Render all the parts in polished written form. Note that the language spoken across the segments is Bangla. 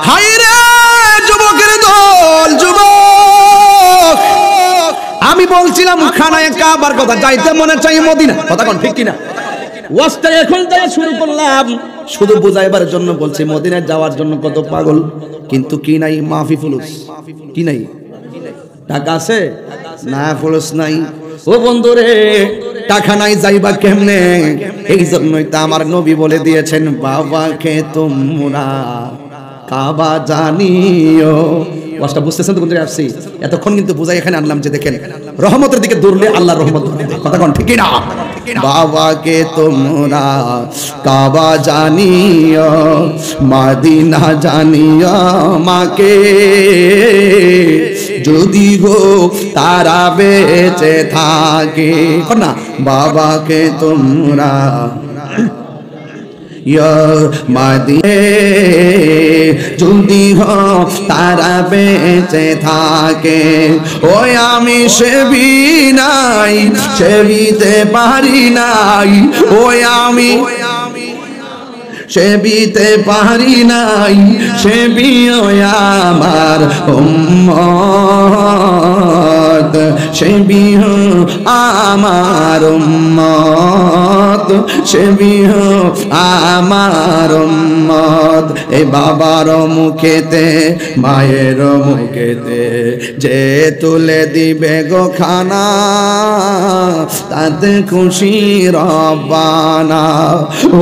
হায়রে যুবকের দল, যুবক আমি বলছিলাম খানায় কাবার কথা, যাইতে মনে চাই মদিনা, কথা কোন ঠিক কিনা? ওয়াজটা এখন থেকে শুরু করলাম, শুধু বুঝাইবার জন্য বলছি মদিনায় যাওয়ার জন্য কত পাগল, কিন্তু কি নাই মাফি ফুলুস, কি নাই টাকা আছে না, ফুলুস নাই। ও বন্ধুরে টাকা নাই যাইবা কেমনে? এই জন্যই তো আমার নবী বলে দিয়েছেন বাবাকে তোমরা কাবা জানিও। ওয়াজটা বুঝতেছেন তো বন্ধুরা? আসছি এতক্ষণ কিন্তু বুঝাই এখানে আনলাম যে দেখেন রহমতের দিকে দৌড়লে আল্লাহর রহমত ধরে দেয়, কথা কোন ঠিক না? বাবাকে তোমরা কাবা জানিও, মদিনা জানিও, মাকে যদি গো তারা বেঁচে থাকে, না বাবাকে তোমরা মদিনা যদি হো তারা বেঁচে থাকে। ওই আমি সেবি নাই, সেবিতে পারি নাই, ওই আমি সেবিতে পারি নাই, সেবিও আমার উম্মত, সেবিও আমার উম্মত, সেবিও আমার উম্মত। এই বাবার মুখেতে মায়ের মুখেতে যে তুলে দিবে গো খানা, তাতে খুশি রব্বানা।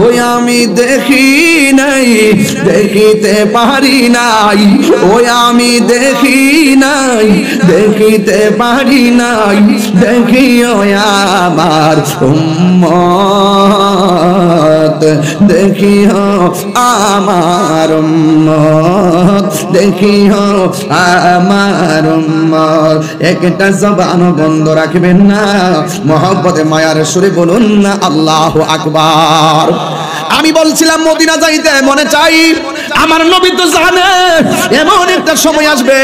ওই আমি দেখি নাই, দেখিতে পারি নাই, ওই আমি দেখি নাই, দেখিতে পারি নাই, দেখিও আমার উম্মত, দেখিও আমার উম্মত, দেখিও আমার উম্মত। একটা জবান বন্ধ রাখবেন না, মহব্বতে মায়ার সুরে বলুন না আল্লাহু আকবার। আমি বলছিলাম মদিনা যাইতে মনে চাই, আমার নবী তো জানে এমন একটা সময় আসবে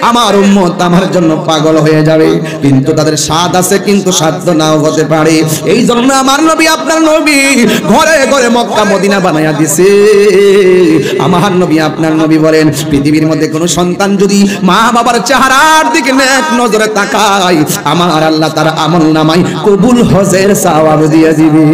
আমার উম্মত আমার জন্য পাগল হয়ে যাবে, কিন্তু তাদের স্বাদ আছে কিন্তু সাধ্য নাও হতে পারে। এই জন্য আমার নবী আপনার নবী ঘরে ঘরে মক্কা মদিনা বানায়া দিছে। আমার নবী আপনার নবী বলেন পৃথিবীর মধ্যে কোনো সন্তান যদি মা বাবার চেহারার দিকে নেক নজরে তাকায়, আমার আল্লাহ তার আমল নামায় কবুল হজের সওয়াব দিয়ে দিবে।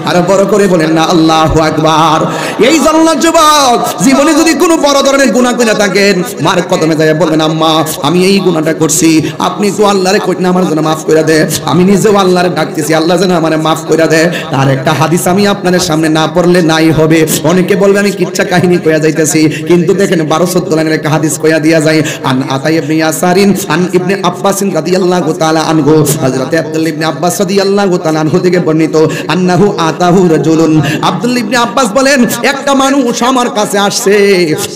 আর বড় করে বলেন না আল্লাহু আকবার। এই জন্য যুবক জীবনে যদি কোনো বড় ধরনের গুনাহ করে থাকেন, মার কদমে যায় বলবেন আম্মা আমি এই গুনাহটা করছি, আপনি তো আল্লাহরে কইনা আমার জন্য maaf করে দে। আমি নিজেও আল্লাহরে ডাকতেছি আল্লাহ যেন আমারে maaf করে দে। তার একটা হাদিস আমি আপনাদের সামনে না পড়লে নাই হবে। অনেকে বলবে আমি কিচ্ছা কাহিনী কইয়া যাইতেছি, কিন্তু দেখেন 12-14 লাইনের একটা হাদিস কইয়া দিয়া যায়। আন আতাই ইবনে ইয়াসারিন আন ইবনে আব্বাস রাদিয়াল্লাহু তাআলা আনহু, হযরত আব্দুল্লাহ ইবনে আব্বাস রাদিয়াল্লাহু তাআলা আনহু থেকে বর্ণিত আন্নাহু আতাহু রাজুলুন। আব্দুল্লাহ ইবনে আব্বাস বলেন একটা মানুষ আমার কাছে আসছে,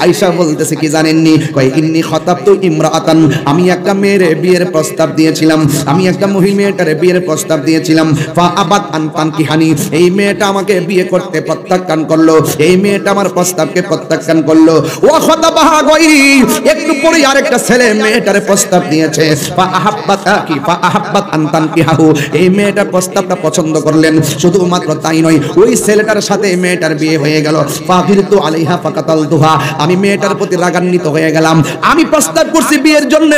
আয়েশা বলতেছে কি জানেননি? কয় ইন্নী খাতাবতু ইমরাআতান, আমি একটা মেয়ের বিয়ের প্রস্তাব দিয়েছিলাম, আমি একটা মহিলা মেয়েটার বিয়ের প্রস্তাব দিয়েছিলাম। ফা আবাদ আন তানকিহানি, এই মেয়েটা আমাকে বিয়ে করতে প্রত্যাখ্যান করলো, এই মেয়েটা আমার প্রস্তাবকে প্রত্যাখ্যান করলো। ও খাতাবাহা গায়রি, একটু পরে আরেকটা ছেলে মেয়েটার প্রস্তাব দিয়েছে। ফা আহাব্বাতা কি ফা আহাব্বাত আন তানকিহাহু, এই মেয়েটার প্রস্তাবটা পছন্দ করলেন। শুধুমাত্র তাই নয়, ওই ছেলেটার সাথে মেয়েটার বিয়ে হয়ে গেল। ফাগিরতু আলাইহা ফাকাতালতুহা, আমি মেয়েটার প্রতি রাগান্বিত হয়ে গেলাম। আমি প্রস্তাব করছি বিয়ের জন্য,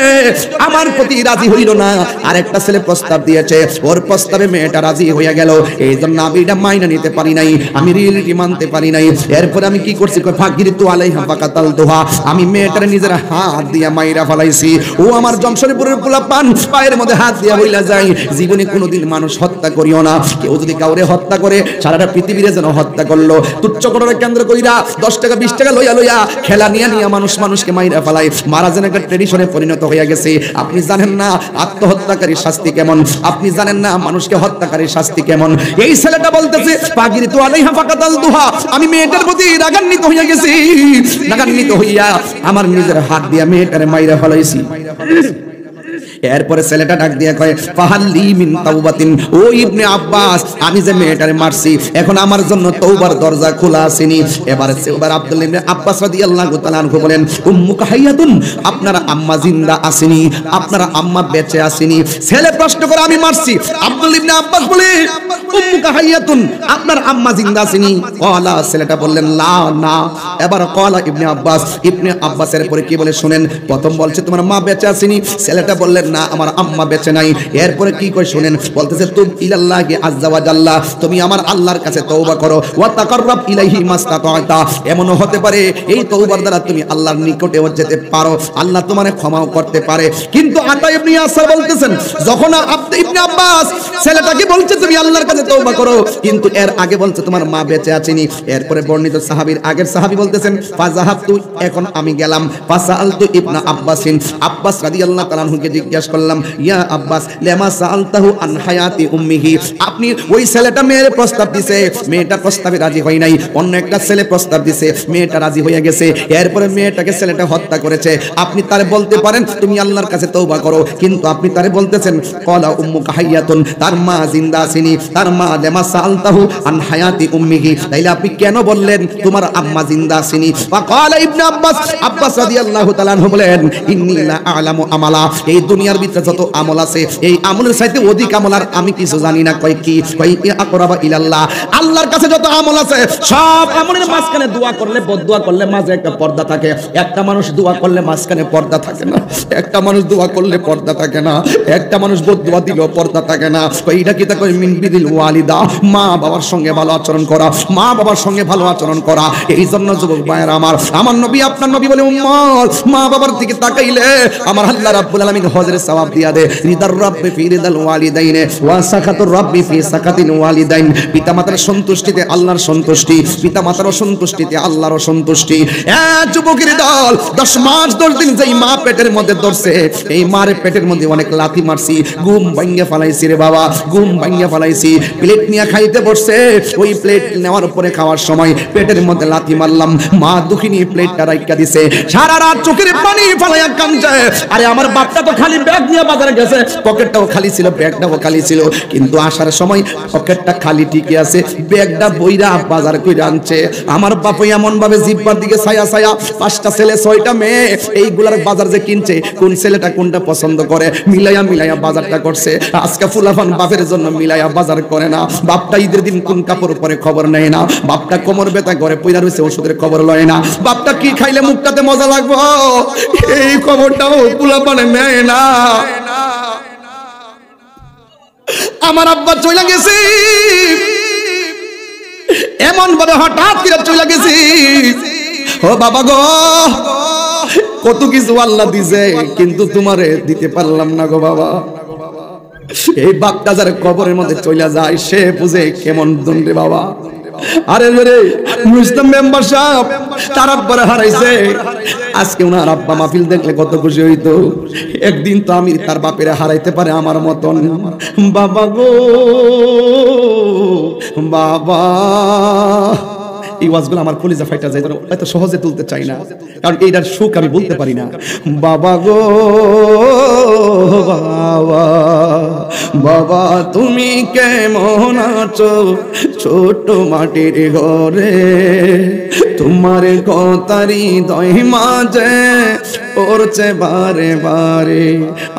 আমার প্রতি রাজি হইল না। আরেকটা ছেলে প্রস্তাব দিয়েছে, ওর প্রস্তাবে মেয়েটা রাজি হয়ে গেল। এই জন্য আমি এটা মাইনা নিতে পারি নাই, আমি রিয়েলিটি মানতে পারি নাই। এরপর আমি কি করছি? ফাগিরতু আলাইহা ফাকাতালতুহা, আমি মেয়েটার নিজের হাত দিয়া মাইরা ফেলাইছি। ও আমার জমশরীপুরের পোলাপান, পায়ের মধ্যে হাত দিয়া বইলা যায় জীবনে কোনোদিন মানুষ হত্যা করিও না। কেউ যদি কাউরে হত্যা করে সারাটা পৃথিবীরে যেন হত্যা করলো। তুচ্ছ করার কেন্দ্র কইরা 10 টাকা 20 টাকা লইয়া লইয়া খেলা নিয়ে মানুষকে মাইরা ফেলায়, মারা যেন একটা ট্রেডিশনে পরিণত হয়ে গেছে। আপনি জানেন না আত্মহত্যাকারীর শাস্তি কেমন, আপনি জানেন না মানুষকে হত্যাকারীর শাস্তি কেমন। এই ছেলেটা বলতেছে ফাগিরতু আলাইহা ফাকাতালতুহা, আমি মেয়েটার প্রতি রাগান্বিত হইয়া গেছি, রাগান্বিত হইয়া আমার নিজের হাত দিয়া মেয়েটারে মাইরা ফেলাইছি। এরপরে ছেলেটা ডাক দিয়ে কয় ফাহাল্লি মিন তাওবাতিন, ও ইবনে আব্বাস, আমি যে মেয়েটারে মারছি এখন আমার জন্য তওবার দরজা খোলা আসেনি। এবার আব্দুল্লাহ ইবনে আব্বাস রাদিয়াল্লাহু তাআলা আনহু বলেন উম্মুকা হাইয়াতুন, আপনার আম্মা জিন্দা আসেনি, আপনার আম্মা বেঁচে আসেনি। ছেলে প্রশ্ন করে আমি মারছি। আব্দুল্লাহ ইবনে আব্বাস বলে উম্মুকা হাইয়াতুন, আপনার আম্মা জিন্দা আসেনি? ক্বালা, ছেলেটা বললেন লা, না। এবার ক্বালা ইবনে আব্বাসের পরে কি বলে শুনেন, প্রথম বলছে তোমার মা বেঁচে আসেনি, ছেলেটা বললেন না আমার আম্মা বেঁচে নাই। এরপরে কি কই শুনেন, বলতেছে তুব ইলাল্লাহি আযজা ওয়া জাল্লা, তুমি আমার আল্লাহর কাছে তওবা করো, ওয়া তাকাররাব ইলাইহি মাসতাতা, এমনও হতে পারে এই তওবার দ্বারা তুমি আল্লাহর নিকটে যেতে পারো, আল্লাহ তোমারে ক্ষমাও করতে পারে। কিন্তু আতা ইবনে ইয়াসার বলতেছেন যখন ইবনে আব্বাস ছেলেটাকে বলছে তুমি আল্লাহর কাছে তওবা করো, কিন্তু এর আগে বলছে তোমার মা বেঁচে আছেনি। এরপরে বর্ণিত সাহাবীর আগের সাহাবী বলতেছেন ফাযাহাবতু, এখন আমি গেলাম, ফাসালতু ইবনে আব্বাসিন, আব্বাস রাদিয়াল্লাহু তাআলা আনহুকে জিজ্ঞাসা করলাম ইয়া আব্বাস লেমা সাআলতাহু আন হায়াতি উম্মিহি, আপনি ওই ছেলেটা মেয়ের প্রস্তাব দিছে, মেয়েটা প্রস্তাবে রাজি হয় নাই, অন্য একটা ছেলে প্রস্তাব দিছে, মেয়েটা রাজি হয়ে গেছে, এরপরে মেয়েটাকে ছেলেটা হত্যা করেছে, আপনি তারে বলতে পারেন তুমি আল্লাহর কাছে তওবা করো, কিন্তু আপনি তারে বলতেছেন ক্বালা উম্মুকা হাইয়াতুন, তার মা জিন্দা আছেনি, তার মা লেমা সাআলতাহু আন হায়াতি উম্মিহি, তাইলে আপনি কেন বললেন তোমার আম্মা জিন্দা আছেনি? ক্বালা ইবনে আব্বাস রাদিয়াল্লাহু তাআলা আনহু বলেন ইন্নী লা আ'লামু আমালা, এই দুনিয়ার ভিতরে যত আমল আছে এই আমলের চাইতে অধিক আমল আর আমি কিছু জানি না। কয় কি? কয় আকরাবা ইলাল্লাহ, আল্লাহর কাছে যত আমল আছে সব আমলের মাঝখানে দোয়া করলে বদদোয়া করলে মাঝে একটা পর্দা থাকে, একটা মানুষ দোয়া করলে মাঝখানে পর্দা থাকে না, একটা মানুষ দোয়া করলে পর্দা থাকে না, একটা মানুষ বদদোয়া দিলেও পর্দা থাকে না। কয় এটা কি তা? কয় মিন বিদিল ওয়ালিদা, মা বাবার সঙ্গে ভালো আচরণ করা, মা বাবার সঙ্গে ভালো আচরণ করা। এই জন্য যুবক ভাইয়েরা আমার নবী আপনার নবী বলে উম্মত মা বাবার দিকে তাকাইলে আমার আল্লাহ রাব্বুল আলামিন হজের সওয়াব দিয়া দেয়। রিদার রাব্বি ফি রিদাল ওয়ালিদাইনে ওয়া সাকাতুর রাব্বি ফি সাকাতিল ওয়ালিদাইন, পিতামাতার সন্তুষ্টিতে আল্লাহর সন্তুষ্টি, পিতামাতার অসন্তুষ্টিতে আল্লাহর অসন্তুষ্টি। যুবকের দল 10 মাস 10 দিন যেই মা পেটের মধ্যে ধরছে, এই মার পেটের মধ্যে অনেক লাথি মারছি, ঘুম ভাঙিয়ে ফেলাইছি রে বাবা, ঘুম ভাঙিয়ে ফেলাইছি। প্লেট নিয়ে খাইতে বসছে, ওই প্লেট নেওয়ার পরে খাওয়ার সময় পেটের মধ্যে লাথি মারলাম, মা দুঃখিনী প্লেটটা রাইখা দিছে, সারা রাত চোখের পানি ফেলাইয়া কাঁদছে। আরে আমার বাপটা তো খালি ব্যাগ নিয়ে বাজারে গেছে, পকেটটাও খালি ছিল, ব্যাগটাও খালি ছিল, কিন্তু আসার সময় পকেটটা খালি ঠিকই আছে, ব্যাগটা বইরা বাজার কইরা আনছে। আমার বাপ এমন ভাবে জিব্বার দিকে ছায়া ছায়া, 5টা ছেলে 6টা মেয়ে, এইগুলার বাজার যে কিনছে, কোন ছেলেটা কোনটা পছন্দ করে মিলাইয়া মিলাইয়া বাজারটা করছে। আজকে ফুলাফান বাপের জন্য মিলাইয়া বাজার করে না, বাপটা ঈদের দিন কোন কাপড় পরে খবর নেয় না, বাপটা কোমর ব্যথা করে পয়রা রয়েছে ওষুধের খবর লয় না, বাপটা কি খাইলে মুখটাতে মজা লাগবে এই খবরটাও ফুলাফানে নেয় না। আমার আব্বা চলে গেছে, এমন ভাবে হঠাৎ করে চলে গেছে, ও বাবা গো কত কিছু আল্লাহ দিছে কিন্তু তোমারে দিতে পারলাম না গো বাবা। এই বাপটা যার কবরের মধ্যে চলে যায় সে বুঝে কেমন দণ্ডে বাবা। আরে রে মুসলিম মেম্বার সাহেব তার আব্বারে হারাইছে, আজকে ওনার আব্বা মাহফিল দেখলে কত খুশি হইতো। একদিন তো আমি তার বাপেরে হারাইতে পারে আমার মতন। বাবা গো বাবা, এই ওয়াজগুলো আমার কলিজা ফাইটা যায়, এত সহজে তুলতে চাই না, কারণ এইটার সুখ আমি বলতে পারি না। বাবা গো বাবা, বাবা তুমি কেমন আছো ছোট মাটির ঘরে, তোমার কথারি দই মাঝে পড়ছে বারে বারে।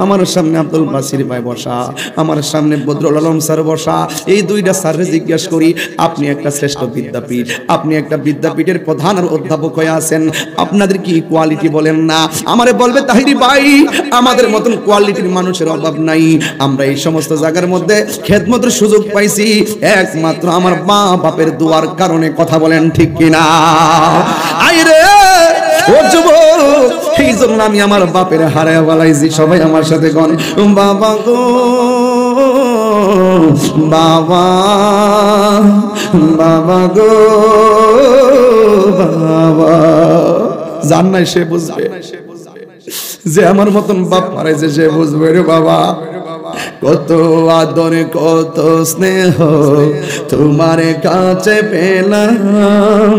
আমার সামনে আব্দুল বাসির ভাই বসা, আমার সামনে বদরুল আলম স্যার বসা, এই দুইটা স্যারকে জিজ্ঞাসা করি আপনি একটা শ্রেষ্ঠ বিদ্যাপীঠ, আপনি একটা বিদ্যাপীঠের প্রধান আর অধ্যাপক হয়ে আছেন, আপনাদের কি কোয়ালিটি বলেন না? আমারে বলবে তাহিরি ভাই আমাদের মতন কোয়ালিটির মানুষের অভাব নাই, আমরা এই সমস্ত জায়গার মধ্যে খেদমতের সুযোগ পাইছি একমাত্র আমার মা বাপের দোয়ার কারণে। কথা বলেন ঠিক কিনা? আইরে ও যুবক, এই জন্য আমি আমার বাপের হারায় বলাইছি। সবাই আমার সাথে গন বাবা গো বাবা, বাবা গো বাবা। জান নাই সে বুঝবে, যে আমার মতন বাপ হারাইছে সে বুঝবে রে বাবা। কত আদর কত স্নেহ তোমার কাছে পেলাম,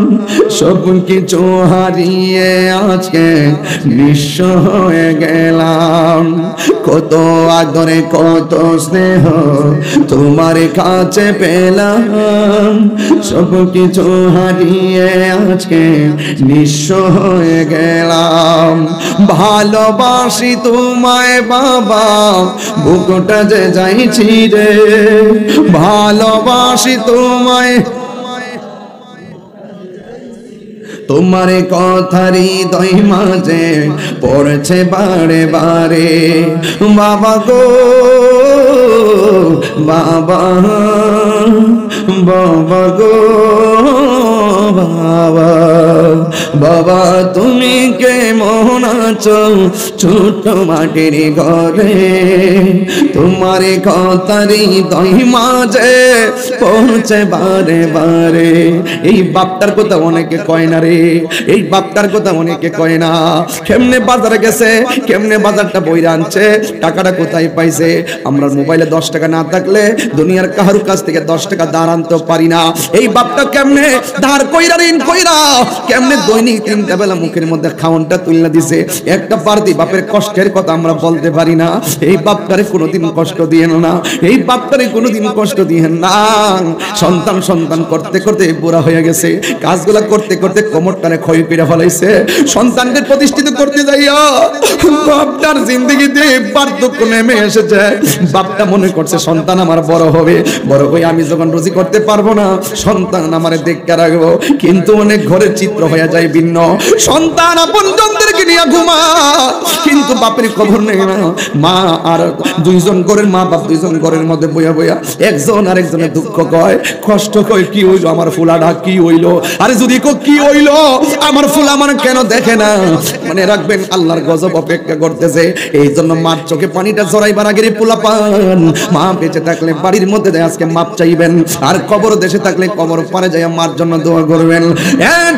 সব কিছু হারিয়ে আজকে নিঃস্ব হয়ে গেলাম। কত আদরে কত স্নেহ তোমার কাছে পেলাম, সব কিছু হারিয়ে আজকে নিঃস্ব হয়ে গেলাম। ভালোবাসি তোমায় বাবা, বুকটা যে যাইছি রে, ভালোবাসি তোমায়, তোমার কথার হৃদয় মাঝে পড়ছে বারে বারে। বাবা গো বাবা, বাবা গো বাবা, বাবা তুমি কেমন আছো ছোট মাটির ঘরে, তোমার কথার হৃদয় মাঝে পড়ছে বারে বারে। এই বাপটার কথা অনেকে কয় না রে, এই বাপটার কথা অনেকে কয় না। কেমনে বাজারে গেছে, কেমনে বাজারটা বইরা আনছে, টাকাটা কোথায় পাইছে। আমরা মোবাইলে 10 টাকা না থাকলে দুনিয়ার কারোর কাছ থেকে 10 টাকা ধার আনতে পারি না। এই বাপটা কেমনে ধার কইরা ঋণ কইরা কেমনে দৈনিক 3টা বেলা মুখের মধ্যে খাওয়ানটা তুলনা দিছে। একটা পারতি বাপের কষ্টের কথা আমরা বলতে পারি না। এই বাপটারে কোনোদিন কষ্ট দিয়েন না, এই বাপটারে কোনোদিন কষ্ট দিয়েন না। সন্তান সন্তান করতে করতে বুড়া হয়ে গেছে, কাজগুলা করতে করতে কোমরটারে ক্ষয় করে ফেলাইছে। সন্তানদের প্রতিষ্ঠিত করতে যাইয়া বাপটার জিন্দগিতে বার্ধক্য নেমে এসেছে। বাপটা মনে করছে সন্তান আমার বড় হবে, বড় হয়ে আমি যখন রুজি করতে পারবো না সন্তান আমারে দেখতে রাখবো। কিন্তু অনেক ঘরের চিত্র হয়ে যায় ভিন্ন। সন্তান আপনজনদেরকে নিয়ে ঘুমা, কিন্তু বাপের খবর নেই না। মা আর দুইজন ঘরের মা বাপ দুইজন ঘরের মধ্যে বইয়া বইয়া একজন আরেকজনের দুঃখ কয়, কষ্ট কয়, কি হইলো আমার ফুলাটা, কি হইলো, আরে যদি কি হইলো আমার ফুল আমার কেন দেখে না। মনে রাখবেন আল্লাহর গজব অপেক্ষা করতেছে। এই জন্য মার চোখে পানিটা জড়াইবার আগে পোলা পান, মা বেঁচে থাকলে বাড়ির মধ্যে আজকে মাপ চাইবেন, আর কবর দেশে থাকলে কবর পারে যায় মার জন্য দোয়া করবেন।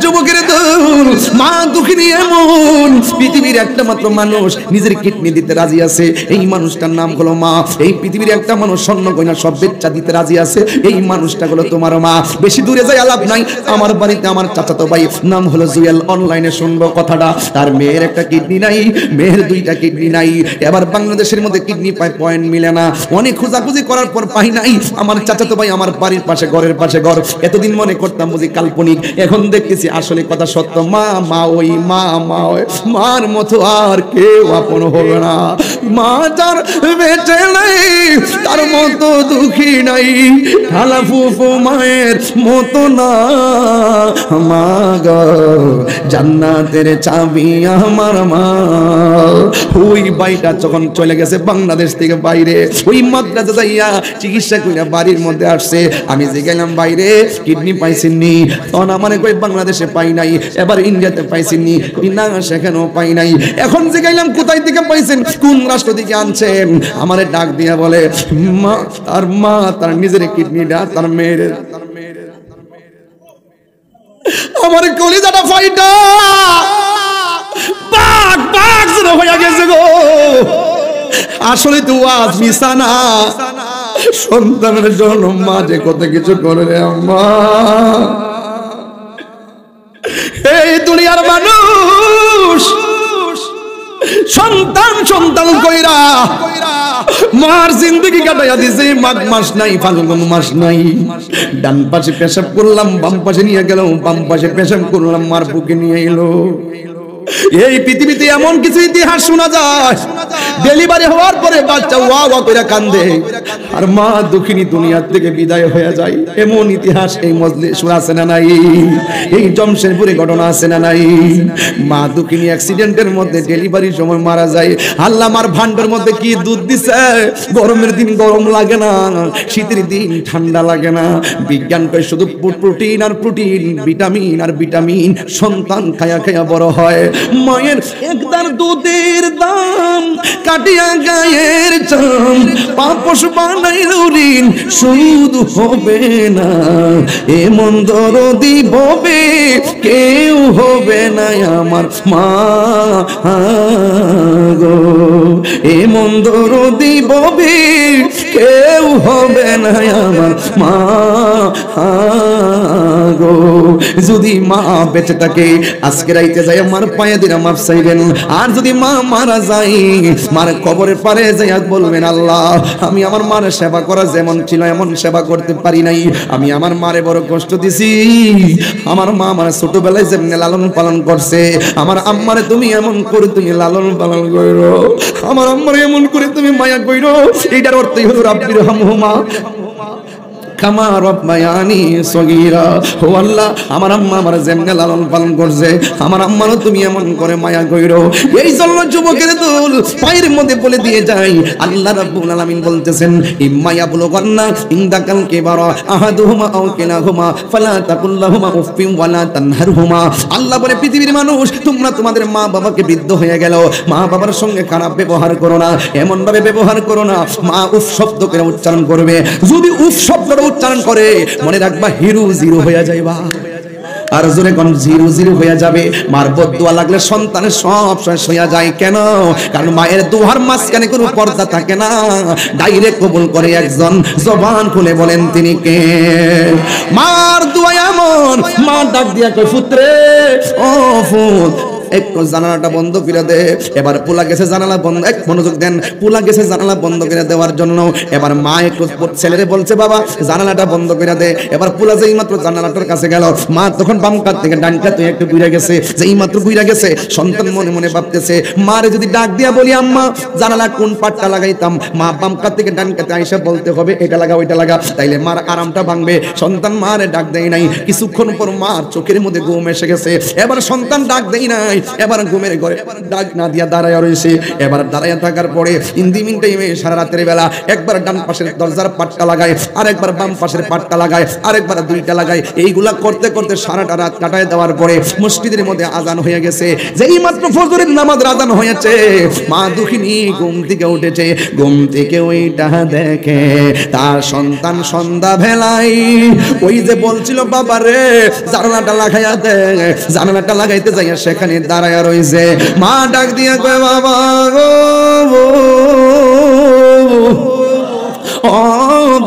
যুবকের দল, মা দুঃখিনী এমন পৃথিবীর একটা মাত্র মানুষ নিজের কিডনি দিতে রাজি আছে, এই মানুষটার নাম হলো মা। এই পৃথিবীর একটা মানুষ স্বর্ণ গয়না সব বেচা দিতে রাজি আছে, এই মানুষটা হলো তোমার মা। বেশি দূরে যাই আলাপ নাই। আমার বাড়িতে আমার চাচাতো ভাই নাম হলো জুয়েল, অনলাইনে শুনবো কথাটা। তার মেয়ের একটা কিডনি নাই, মেয়ের 2টা কিডনি নাই। এবার বাংলাদেশের মধ্যে কিডনি পায় পয়েন্ট মিলে না, অনেক খোঁজাখুঁজি করার পর পাই নাই। আমার চাচাতো ভাই আমার বাড়ির পাশে ঘরের পাশে ঘর, এতদিন মনে করতাম বুঝি কাল্পনিক, এখন দেখতেছি আসলে কথা সত্য। মা মা ওই মা মা ওই, মার মতো আর কেউ আপন হবে না। মা যার বেঁচে নাই তার মতো দুঃখী নাই, খালা ফুফু মায়ের মতো না। মা গো জান্নাতের চাবি আমার মা। ওই বাইটা যখন চলে গেছে বাংলাদেশ থেকে বাইরে, ওই মাদ্রাসা যাইয়া চিকিৎসা কইরা বাড়ির মধ্যে আসছে। আমি যে গেলাম বাইরে কিডনি পাইছিনি, তখন আমারে কই বাংলাদেশে পাই নাই, এবার ইন্ডিয়াতে পাইছিনি, না সেখানেও পাই নাই। এখন যে গেলাম কোথায় থেকে পাইছেন, কোন রাষ্ট্র থেকে আনছেন। আমারে ডাক দিয়া বলে মা, তার মা তার নিজের কিডনিটা তার মেয়ের, আমার কলিজাটা ফাইটা পাক পাক যেন হয়ে গেছে গো। আসলে তো আজ মিশা না, সন্তানের জন্য মা যে কত কিছু করে রে আম্মা। এই দুনিয়ার মানুষ সন্তান সন্তান কইরা মার জিন্দগি কাটাইয়া দিছে। মাঘ মাস নাই, ফাল্গুন মাস নাই, ডান পাশে পেশাব করলাম, বাম পাশে নিয়ে গেল, বাম পাশে পেশাব করলাম, মার বুকে নিয়ে এলো। এই পৃথিবীতে এমন কিছু ইতিহাস শোনা যায়, ডেলিভারি হওয়ার পরে বাচ্চা ওয়া ওয়া করে কান্দে, আর মা দুঃখিনী দুনিয়ার থেকে বিদায় হয়ে যায়। এমন ইতিহাস এই মজলিসে আছে না নাই? এই জমশেদপুরে ঘটনা আছে না নাই? মা দুঃখিনী অ্যাক্সিডেন্টের মধ্যে ডেলিভারির সময় মারা যায়। আল্লাহ আমার ভান্ডার মধ্যে কি দুধ দিছে, গরমের দিন গরম লাগে না, শীতের দিন ঠান্ডা লাগে না। বিজ্ঞান কয় শুধু প্রোটিন আর প্রোটিন, ভিটামিন আর ভিটামিন, সন্তান খায়া খায়া বড় হয়। মায়ের একদার দুধের দাম কাটিয়া গায়ের চাম পাপস বানাইল ঋণ সুদ হবে না এমন দরদি ববে কেউ হবে না আমার মা গো এমন দরদি ববে কেউ হবে না আমার মা গো যদি মা বেঁচে থাকে আজকে রাইতে যাই আমার পায়ে দিরা মাপ চাইবেন আর যদি মা মারা যায় মার কবরের পারে যাইয়া বলবেন আল্লাহ আমি আমার মার সেবা করা যেমন ছিল এমন সেবা করতে পারি নাই আমি আমার মারে বড় কষ্ট দিছি আমার মা আমার ছোটবেলায় যেমনি লালন পালন করছে আমার আম্মারে তুমি এমন করে তুমি লালন পালন করো আমার আম্মারে এমন করে তুমি মায়া কইরো এইটার অর্থই হলো রাব্বির হামহুমা কামা রব্বায়ানি সগীরা ও আল্লাহ আমার আম্মা আমার যেমনে লালন পালন করছে আমার আম্মারও তুমি এমন করে মায়া কইরো এই জন্য যুবকের দল পায়ের মধ্যে বলে দিয়ে যাই আল্লাহ রাব্বুল আলামিন বলতেছেন ইম্মা ইয়াবলুগান্না ইনদাকাল কিবারা আহাদুহুমা আও কিলাহুমা ফালা তাকুল লাহুমা উফফিন ওয়ালা তানহারহুমা আল্লাহ বলে পৃথিবীর মানুষ তোমরা তোমাদের মা বাবাকে বৃদ্ধ হয়ে গেল মা বাবার সঙ্গে খারাপ ব্যবহার করো না এমন ভাবে ব্যবহার করো না মা উফ শব্দ করে উচ্চারণ করবে যদি উফ শব্দটা উচ্চারণ করে মনে রাখবা হিরো জিরো হয়ে যাইবা আর জোরে কোন জিরো জিরো হয়ে যাবে মার বদদুয়া লাগলে সন্তানের সব শেষ হয়ে যায় কেন কারণ মায়ের দুয়ার মাঝখানে কোনো পর্দা থাকে না ডাইরেক্ট কবুল করে একজন জবান খুলে বলেন তিনি কে মার দোয়া এমন মা ডাক দিয়া কই পুত্রে ও পুত একটু জানালাটা বন্ধ করে দে এবার পোলা গেছে জানালা বন্ধ এক মনোযোগ দেন পোলা গেছে জানালা বন্ধ করে দেওয়ার জন্য এবার মা একটু ছেলেরে বলছে বাবা জানালাটা বন্ধ করে দে এবার পোলা যেই মাত্র জানালাটার কাছে গেল মা তখন বাম কাত থেকে ডান কাত একটু ঘুরে গেছে যেই মাত্র ঘুরে গেছে সন্তান মনে মনে ভাবতেছে মারে যদি ডাক দিয়া বলি আম্মা জানালা কোন পাটটা লাগাইতাম মা বাম কাত থেকে ডান কাতে আইসা বলতে হবে এটা লাগা ওইটা লাগা তাইলে মার আরামটা ভাঙবে সন্তান মারে ডাক দেয় নাই কিছুক্ষণ পর মার চোখের মধ্যে ঘুম এসে গেছে এবার সন্তান ডাক দেয় নাই এবার ঘুমের ঘরে ডাক না দিয়া দাঁড়ায় রয়েছে এবার দাঁড়ায় থাকার পরে ইন্দিমিন টাইমে সারা রাতের বেলা একবার ডান পাশের দরজার পাটটা লাগায় আরেকবার বাম পাশের পাটটা লাগায় আরেকবার দুইটা লাগায় এইগুলা করতে করতে সারাটা রাত কাটায় দেওয়ার পরে মসজিদের মধ্যে আজান হয়ে গেছে যেই মাত্র ফজরের নামাজের আজান হয়েছে মা দুঃখিনী ঘুম থেকে উঠেছে ঘুম থেকে ওইটা দেখে তার সন্তান সন্ধ্যা বেলায় ওই যে বলছিল বাবা রে জানালাটা লাগাইয়া দে জানালাটা লাগাইতে যাইয়া সেখানে দাঁড়ায় রইছে মা ডাক দিয়া কয় বাবা গো ও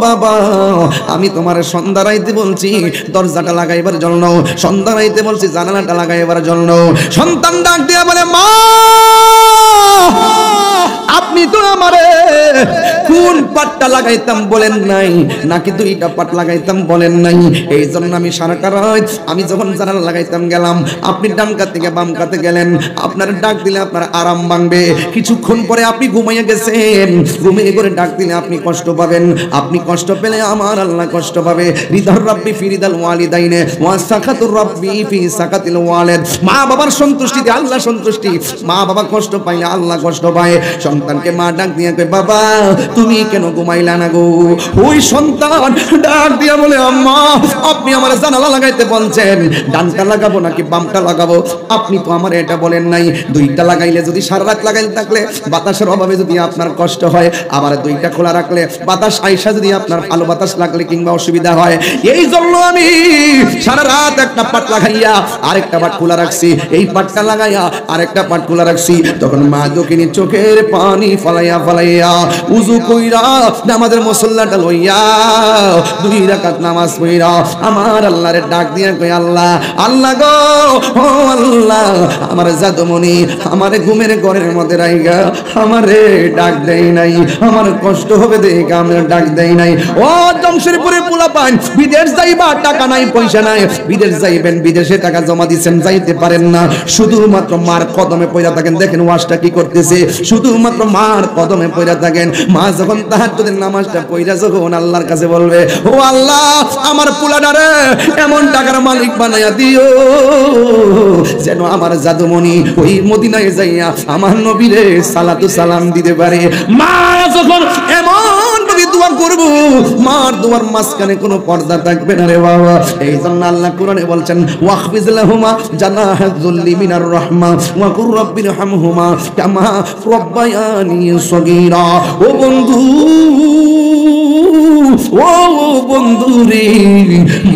বাবা আমি তোমার সন্ধ্যা রাইতে বলছি দরজাটা লাগাইবার জন্য সন্ধ্যা রাইতে বলছি জানালাটা লাগাইবার জন্য সন্তান ডাক দিয়া বলে মা আপনি তো আমারে কোন পাটটা লাগাইতাম বলেন নাই নাকি দুইটা পাট লাগাইতাম বলেন নাই এই জন্য আমি সারাটা রাত আমি যখন জানালা লাগাইতাম গেলাম আপনি ডান কাত থেকে বাম কাতে গেলেন আপনার ডাক দিলে আপনার আরাম ভাঙবে কিছুক্ষণ পরে আপনি ঘুমাইয়া গেছেন ঘুমিয়ে করে ডাক দিলে আপনি কষ্ট পাবেন আপনি কষ্ট পেলে আমার আল্লাহ কষ্ট পাবে রিদার রাব্বি ফি রিদাল ওয়ালিদাইনে ওয়া সাকাতুর রাব্বি ফি সাকাতিল ওয়ালিদ মা বাবার সন্তুষ্টিতে আল্লাহ সন্তুষ্টি মা বাবা কষ্ট পাইলে আল্লাহ কষ্ট পায় সন্তানকে মা ডাক দিয়া কয় বাবা তুমি কেন ঘুমাইলা না গো ওই সন্তান ডাক দিয়া বলে আম্মা আপনি আমার জানালা লাগাইতে বলছেন ডানটা লাগাবো নাকি বামটা লাগাবো আপনি তো আমার এটা বলেন নাই দুইটা লাগাইলে যদি সারা রাত লাগাইতে থাকলে বাতাসের অভাবে যদি আপনার কষ্ট হয় আবার দুইটা খোলা রাখলে বাতাস আইসা যদি আপনার ভালো বাতাস লাগলে কিংবা অসুবিধা হয় এই জন্য আমি সারা রাত একটা পাট লাগাইয়া আরেকটা পাট খোলা রাখছি এই পাটটা লাগাইয়া আরেকটা পাট খোলা রাখছি তখন মা দক্ষিণী চোখের পানি ফালাইয়া ফালাইয়া উযু কইরা নামাজের মুসল্লাটা লইয়া দুই রাকাত নামাজ পড়া আমার আল্লাহরে ডাক দিয়া কই আল্লাহ আল্লাহ গো ও আল্লাহ আমার জাদুমণি আমারে ঘুমের ঘরের মধ্যে রাইগা আমারে ডাক দেই নাই আমার কষ্ট হবে দেখে আমি ডাক দেই নাই ও জমশেরপুরে পোলা পান বিদেশ যাইবা টাকা নাই পয়সা নাই বিদেশ যাইবেন বিদেশে টাকা জমা দিবেন যাইতে পারেন না শুধুমাত্র মার কদমে পড়া থাকেন দেখেন ওয়াজটা কি করতেছে শুধুমাত্র মার কদমে পড়া থাকেন মা যখন তাহাজ্জুদের নামাজটা পড়া যখন আল্লাহর কাছে বলবে, ও আল্লাহ আমার পোলাটারে এমন টাকার মালিক বানায়া দিও যেন আমার জাদুমণি ওই মদিনায় যাইয়া আমার নবীরে সালাতু সালাম দিতে পারে। মা যখন এমন ভাবে দোয়া করব, মার দোয়ার মাঝখানে কোনো পর্দা থাকবে না রে বাবা। এই জন্য আল্লাহ কোরআনে বলছেন, ওয়াখফিজ লাহুমা জানাহাযুল্লি মিনার রাহমা ওয়া কুর রাব্বিরহামহুমা কামা রাব্বায়ানি সগীরা। ও বন্ধু, ও বন্ধু রে,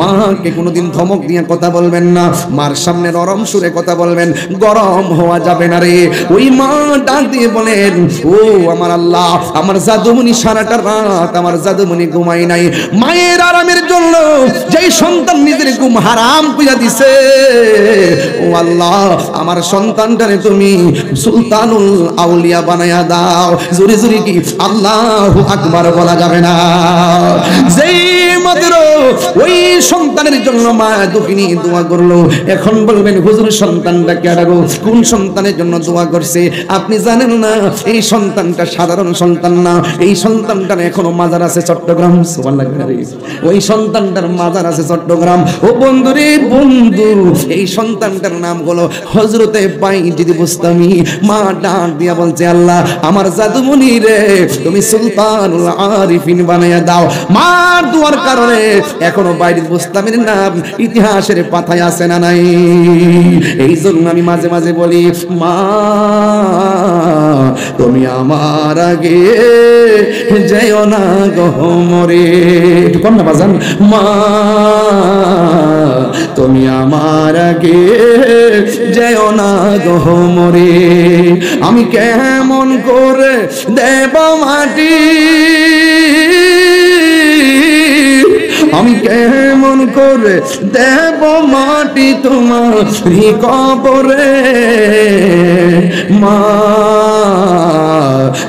মাকে কোনোদিন ধমক দিয়ে কথা বলবেন না, মার সামনে নরম সুরে কথা বলবেন, গরম হওয়া যাবে না রে। ওই মা ডাক দিয়ে বলেন, ও আমার আল্লাহ, আমার জাদুমণি সারাটা রাত আমার জাদুমণি ঘুমাই নাই, মায়ের আরামের জন্য যেই সন্তান নিজের ঘুম হারাম কইরা দিছে, ও আল্লাহ আমার সন্তানটারে তুমি সুলতানুল আউলিয়া বানায়া দাও। জোরে জোরে কি আল্লাহু আকবার বলা যাবে না? যেই মাত্র ওই সন্তানের জন্য মা দুঃখিনী দোয়া করলো, এখন বলবেন হুজুর সন্তানটা কেডা গো, কোন সন্তানের জন্য দোয়া করছে? আপনি জানেন না এই সন্তানটা সাধারণ সন্তান না, এই সন্তানটার এখনো মাজার আছে চট্টগ্রাম। সুবহানাল্লাহ। ওই সন্তানটার মাজার আছে চট্টগ্রাম। ও বন্ধু রে বন্ধু, এই সন্তানটার নাম হলো হযরতে বাইজিদ বুস্তামি। মা ডাক দিয়া বলছে, আল্লাহ আমার জাদুমণি রে তুমি সুলতানুল আরিফিন বানায়া দাও। মার দুয়ার কারণে এখনো বাইজিদ বুস্তামির নাম ইতিহাসের পাতায় আছে না নাই? এই জন্য আমি মাঝে মাঝে বলি, মা তুমি আমার আগে যেও না গো মরে। একটু কম না বাজান। মা তুমি আমার আগে যেও না গো মরে, আমি কেমন করে দেব মাটি, আমি কেমন করে দেব মাটি তোমার কবরে। মা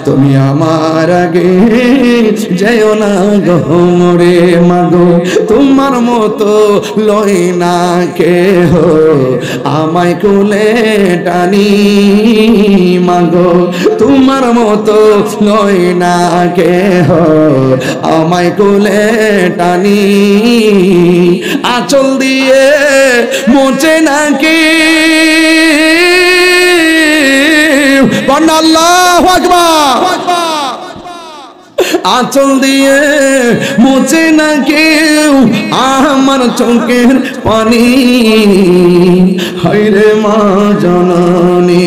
তুমি আমার আগে যেও না গো মরে, মাগো তোমার মতো লই না কেহ আমায় কোলে টানি, মাগো তোমার মতো লই না কেহ আমায় কোলে টানি, আঁচল দিয়ে মোচে নাকি। আল্লাহু আকবার। আঁচল দিয়ে মোচে না কেউ আমার চোখের পানি, হায়রে মা জননী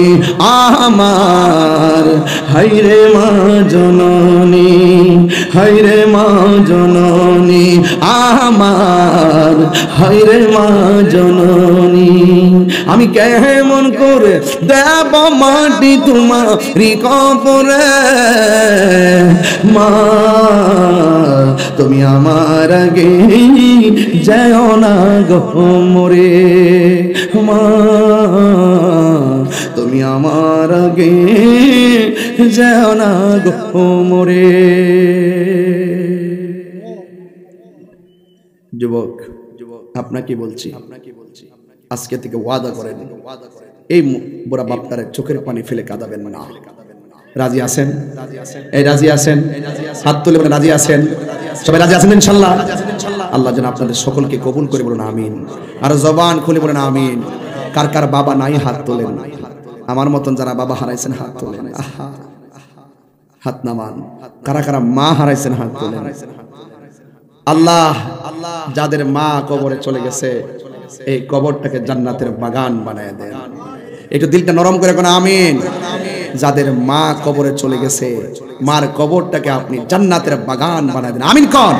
আমার, হায়রে মা জননী, হায়রে মা জননী আমার, হায়রে মা জননী। আমি কেমন করে দেব মাটি তোমার কবরে, মা তুমি আমার আগে যেও না গো মরে, মা তুমি আমার আগে যেও না গো মরে। যুবক, আপনাকে বলছি, আজকে থেকে ওয়াদা করেন, এই বুড়া বাপটারে চোখের পানি ফেলে কাঁদাবেন না। রাজি আছেন? এই রাজি আছেন? হাত তুলে বলেন রাজি আছেন? সবাই রাজি আছেন ইনশাআল্লাহ? আল্লাহ যেন আপনাদের সকলকে কবুল করে বলুন আমিন। আর জবান খুলে বলেন আমিন। কার কার বাবা নাই হাত তোলেন। আমার মতন যারা বাবা হারাইছেন হাত তোলেন। আহা, হাত নামান। কারা কারা মা হারাইছেন হাত তোলেন। আল্লাহ যাদের মা কবরে চলে গেছে এই কবরটাকে জান্নাতের বাগান বানায় দেন। একটু দিলটা নরম করে কোন আমিন। যাদের মা কবরে চলে গেছে মার কবরটাকে আপনি জান্নাতের বাগান বানায় দেন। আমিন কোন?